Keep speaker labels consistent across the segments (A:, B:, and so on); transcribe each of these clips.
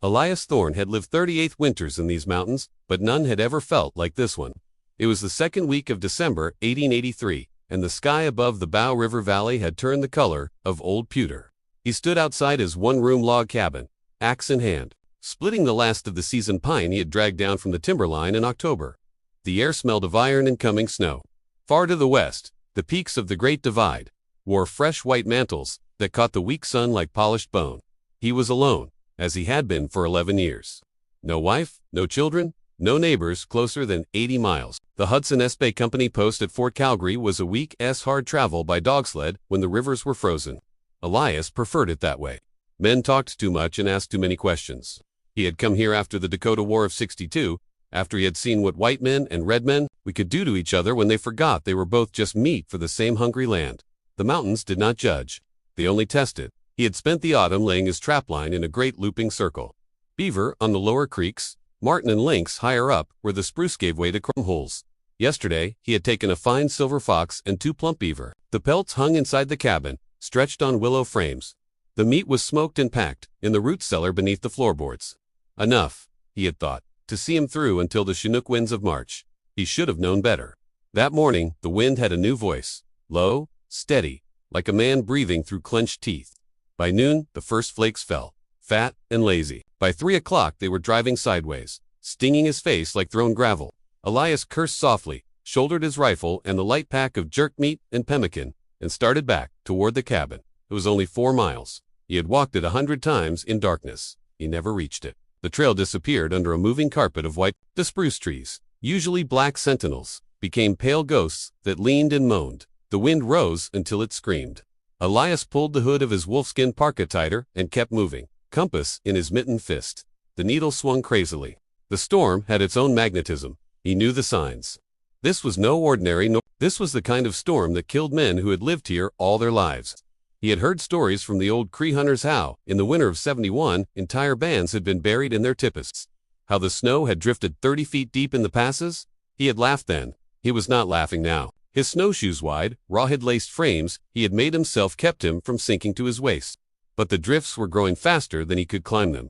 A: Elias Thorne had lived 38 winters in these mountains, but none had ever felt like this one. It was the second week of December, 1883, and the sky above the Bow River Valley had turned the color of old pewter. He stood outside his one-room log cabin, axe in hand, splitting the last of the seasoned pine he had dragged down from the timberline in October. The air smelled of iron and coming snow. Far to the west, the peaks of the Great Divide wore fresh white mantles that caught the weak sun like polished bone. He was alone, as he had been for 11 years. No wife, no children, no neighbors closer than 80 miles. The Hudson's Bay Company post at Fort Calgary was a week's hard travel by dog sled when the rivers were frozen. Elias preferred it that way. Men talked too much and asked too many questions. He had come here after the Dakota War of '62, after he had seen what white men and red men we could do to each other when they forgot they were both just meat for the same hungry land. The mountains did not judge. They only tested. He had spent the autumn laying his trapline in a great looping circle. Beaver on the lower creeks, marten and lynx higher up where the spruce gave way to crumb holes. Yesterday, he had taken a fine silver fox and 2 plump beaver. The pelts hung inside the cabin, stretched on willow frames. The meat was smoked and packed in the root cellar beneath the floorboards. Enough, he had thought, to see him through until the Chinook winds of March. He should have known better. That morning, the wind had a new voice, low, steady, like a man breathing through clenched teeth. By noon, the first flakes fell, fat and lazy. By 3 o'clock, they were driving sideways, stinging his face like thrown gravel. Elias cursed softly, shouldered his rifle and the light pack of jerked meat and pemmican, and started back toward the cabin. It was only 4 miles. He had walked it 100 times in darkness. He never reached it. The trail disappeared under a moving carpet of white. The spruce trees, usually black sentinels, became pale ghosts that leaned and moaned. The wind rose until it screamed. Elias pulled the hood of his wolfskin parka tighter and kept moving, compass in his mittened fist. The needle swung crazily. The storm had its own magnetism. He knew the signs. This was no ordinary, this was the kind of storm that killed men who had lived here all their lives. He had heard stories from the old Cree hunters how, in the winter of '71, entire bands had been buried in their tippests. How the snow had drifted 30 feet deep in the passes. He had laughed then. He was not laughing now. His snowshoes' wide, rawhide-laced frames he had made himself kept him from sinking to his waist. But the drifts were growing faster than he could climb them.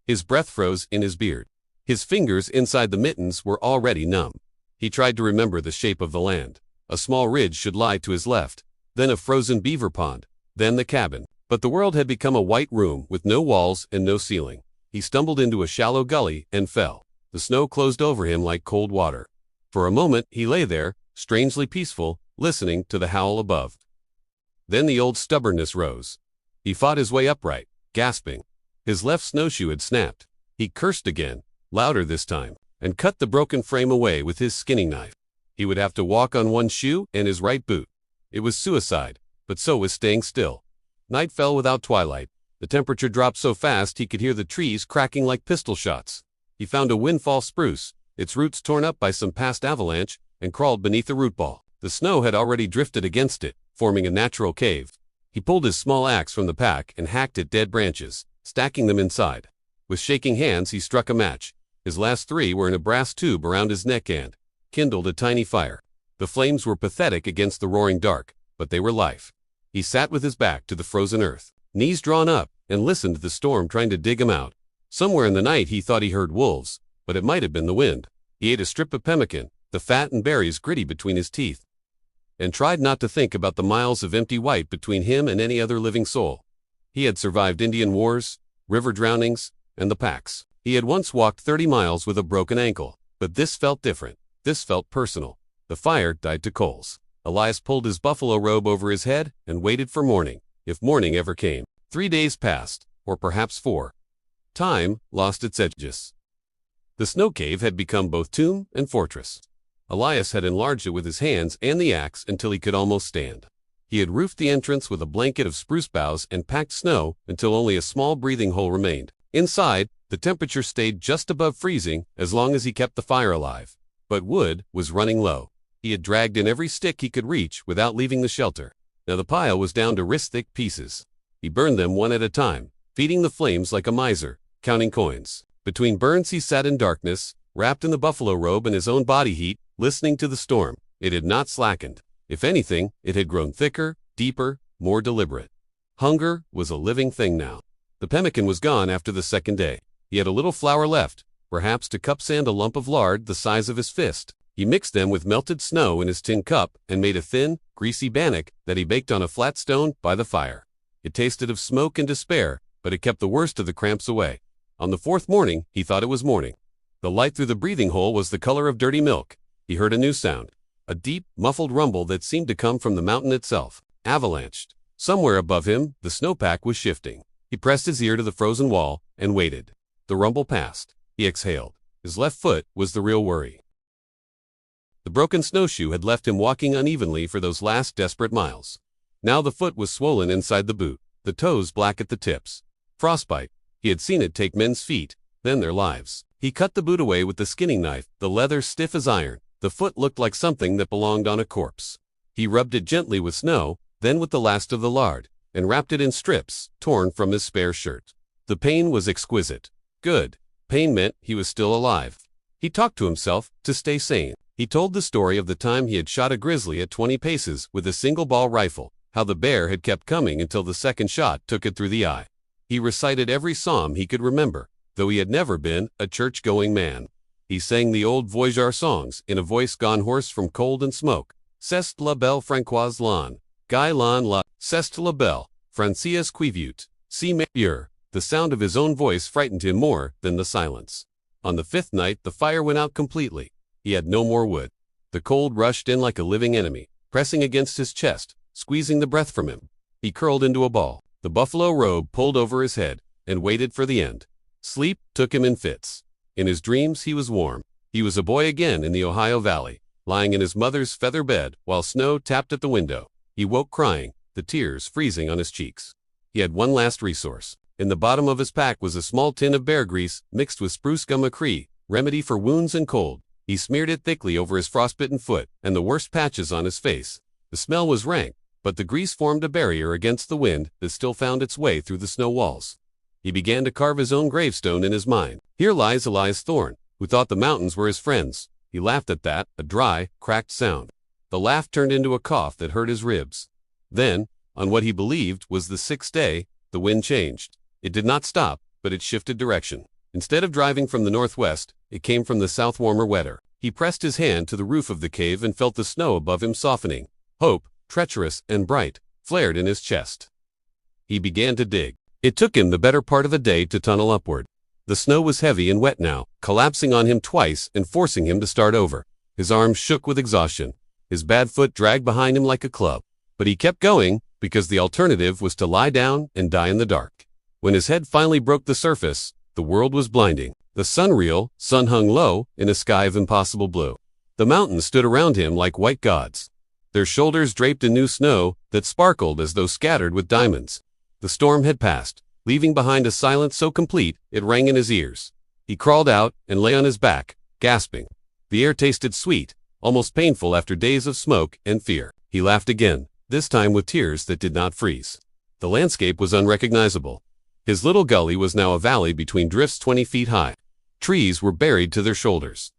A: His breath froze in his beard. His fingers inside the mittens were already numb. He tried to remember the shape of the land. A small ridge should lie to his left, then a frozen beaver pond, then the cabin. But the world had become a white room with no walls and no ceiling. He stumbled into a shallow gully and fell. The snow closed over him like cold water. For a moment he lay there, strangely peaceful, listening to the howl above. Then the old stubbornness rose. He fought his way upright, gasping. His left snowshoe had snapped. He cursed again, louder this time, and cut the broken frame away with his skinning knife. He would have to walk on one shoe and his right boot. It was suicide, but so was staying still. Night fell without twilight. The temperature dropped so fast he could hear the trees cracking like pistol shots. He found a windfall spruce, its roots torn up by some past avalanche, and crawled beneath the root ball. The snow had already drifted against it, forming a natural cave. He pulled his small axe from the pack and hacked at dead branches, stacking them inside. With shaking hands he struck a match. His last 3 were in a brass tube around his neck and kindled a tiny fire. The flames were pathetic against the roaring dark, but they were life. He sat with his back to the frozen earth, knees drawn up, and listened to the storm trying to dig him out. Somewhere in the night he thought he heard wolves, but it might have been the wind. He ate a strip of pemmican, the fat and berries gritty between his teeth, and tried not to think about the miles of empty white between him and any other living soul. He had survived Indian wars, river drownings, and the packs. He had once walked 30 miles with a broken ankle, but this felt different. This felt personal. The fire died to coals. Elias pulled his buffalo robe over his head and waited for morning, if morning ever came. 3 days passed, or perhaps 4. Time lost its edges. The snow cave had become both tomb and fortress. Elias had enlarged it with his hands and the axe until he could almost stand. He had roofed the entrance with a blanket of spruce boughs and packed snow until only a small breathing hole remained. Inside, the temperature stayed just above freezing as long as he kept the fire alive. But wood was running low. He had dragged in every stick he could reach without leaving the shelter. Now the pile was down to wrist-thick pieces. He burned them one at a time, feeding the flames like a miser, counting coins. Between burns he sat in darkness, wrapped in the buffalo robe and his own body heat, listening to the storm. It had not slackened. If anything, it had grown thicker, deeper, more deliberate. Hunger was a living thing now. The pemmican was gone after the second day. He had a little flour left, perhaps to cup sand a lump of lard the size of his fist. He mixed them with melted snow in his tin cup and made a thin, greasy bannock that he baked on a flat stone by the fire. It tasted of smoke and despair, but it kept the worst of the cramps away. On the fourth morning, he thought it was morning. The light through the breathing hole was the color of dirty milk. He heard a new sound, a deep, muffled rumble that seemed to come from the mountain itself. Avalanched. Somewhere above him, the snowpack was shifting. He pressed his ear to the frozen wall and waited. The rumble passed. He exhaled. His left foot was the real worry. The broken snowshoe had left him walking unevenly for those last desperate miles. Now the foot was swollen inside the boot, the toes black at the tips. Frostbite. He had seen it take men's feet, then their lives. He cut the boot away with the skinning knife, the leather stiff as iron. The foot looked like something that belonged on a corpse. He rubbed it gently with snow, then with the last of the lard, and wrapped it in strips, torn from his spare shirt. The pain was exquisite. Good. Pain meant he was still alive. He talked to himself to stay sane. He told the story of the time he had shot a grizzly at 20 paces with a single-ball rifle, how the bear had kept coming until the second shot took it through the eye. He recited every psalm he could remember, though he had never been a church-going man. He sang the old Voyageur songs in a voice gone hoarse from cold and smoke. C'est la belle Francoise Lan, Guy Lan la, c'est la belle, Francis Quivute, si meilleur. The sound of his own voice frightened him more than the silence. On the fifth night, the fire went out completely. He had no more wood. The cold rushed in like a living enemy, pressing against his chest, squeezing the breath from him. He curled into a ball. The buffalo robe pulled over his head, and waited for the end. Sleep took him in fits. In his dreams, he was warm. He was a boy again in the Ohio Valley, lying in his mother's feather bed while snow tapped at the window. He woke crying, the tears freezing on his cheeks. He had one last resource. In the bottom of his pack was a small tin of bear grease mixed with spruce gum macree, remedy for wounds and cold. He smeared it thickly over his frostbitten foot and the worst patches on his face. The smell was rank, but the grease formed a barrier against the wind that still found its way through the snow walls. He began to carve his own gravestone in his mind. Here lies Elias Thorne, who thought the mountains were his friends. He laughed at that, a dry, cracked sound. The laugh turned into a cough that hurt his ribs. Then, on what he believed was the sixth day, the wind changed. It did not stop, but it shifted direction. Instead of driving from the northwest, it came from the south, warmer, wetter. He pressed his hand to the roof of the cave and felt the snow above him softening. Hope, treacherous and bright, flared in his chest. He began to dig. It took him the better part of a day to tunnel upward. The snow was heavy and wet now, collapsing on him twice and forcing him to start over. His arms shook with exhaustion. His bad foot dragged behind him like a club. But he kept going, because the alternative was to lie down and die in the dark. When his head finally broke the surface, the world was blinding. The sun hung low in a sky of impossible blue. The mountains stood around him like white gods, their shoulders draped in new snow that sparkled as though scattered with diamonds. The storm had passed, leaving behind a silence so complete it rang in his ears. He crawled out and lay on his back, gasping. The air tasted sweet, almost painful after days of smoke and fear. He laughed again, this time with tears that did not freeze. The landscape was unrecognizable. His little gully was now a valley between drifts 20 feet high. Trees were buried to their shoulders.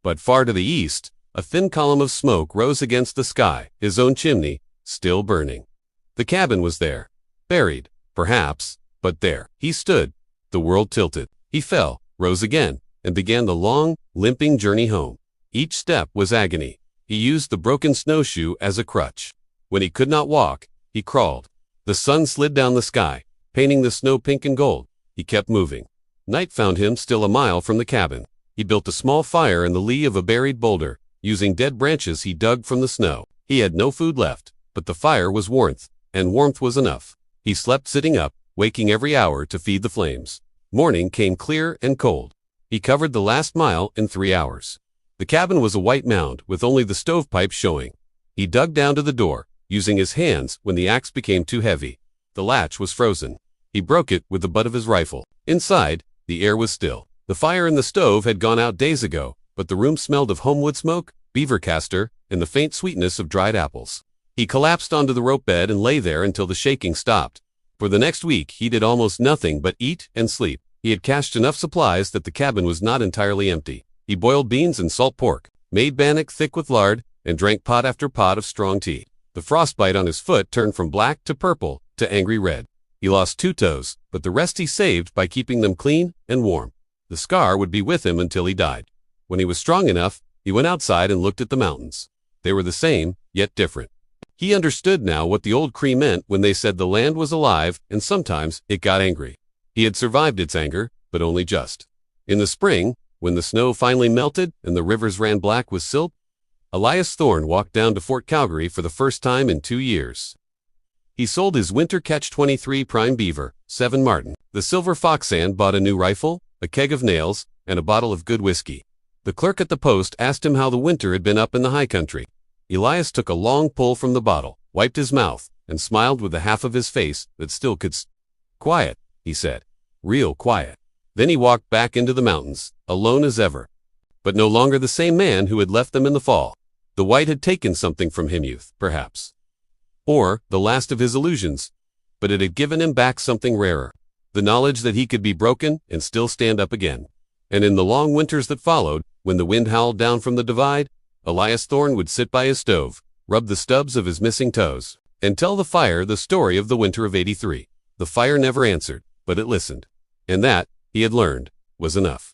A: But far to the east, a thin column of smoke rose against the sky, his own chimney, still burning. The cabin was there. Buried, perhaps, but there. He stood. The world tilted. He fell, rose again, and began the long, limping journey home. Each step was agony. He used the broken snowshoe as a crutch. When he could not walk, he crawled. The sun slid down the sky, painting the snow pink and gold. He kept moving. Night found him still a mile from the cabin. He built a small fire in the lee of a buried boulder, using dead branches he dug from the snow. He had no food left, but the fire was warmth, and warmth was enough. He slept sitting up, waking every hour to feed the flames. Morning came clear and cold. He covered the last mile in 3 hours. The cabin was a white mound with only the stovepipe showing. He dug down to the door, using his hands when the axe became too heavy. The latch was frozen. He broke it with the butt of his rifle. Inside, the air was still. The fire in the stove had gone out days ago, but the room smelled of homewood smoke, beaver castor, and the faint sweetness of dried apples. He collapsed onto the rope bed and lay there until the shaking stopped. For the next week, he did almost nothing but eat and sleep. He had cached enough supplies that the cabin was not entirely empty. He boiled beans and salt pork, made bannock thick with lard, and drank pot after pot of strong tea. The frostbite on his foot turned from black to purple to angry red. He lost 2 toes, but the rest he saved by keeping them clean and warm. The scar would be with him until he died. When he was strong enough, he went outside and looked at the mountains. They were the same, yet different. He understood now what the old Cree meant when they said the land was alive and sometimes it got angry. He had survived its anger, but only just. In the spring, when the snow finally melted and the rivers ran black with silt, Elias Thorne walked down to Fort Calgary for the first time in 2 years. He sold his winter catch 23 prime beaver, 7 marten. The silver fox and bought a new rifle, a keg of nails, and a bottle of good whiskey. The clerk at the post asked him how the winter had been up in the high country. Elias took a long pull from the bottle, wiped his mouth, and smiled with the half of his face that still could Quiet, he said. Real quiet. Then he walked back into the mountains, alone as ever. But no longer the same man who had left them in the fall. The white had taken something from him, youth, perhaps. Or the last of his illusions. But it had given him back something rarer. The knowledge that he could be broken and still stand up again. And in the long winters that followed, when the wind howled down from the divide, Elias Thorne would sit by his stove, rub the stubs of his missing toes, and tell the fire the story of the winter of '83. The fire never answered, but it listened. And that, he had learned, was enough.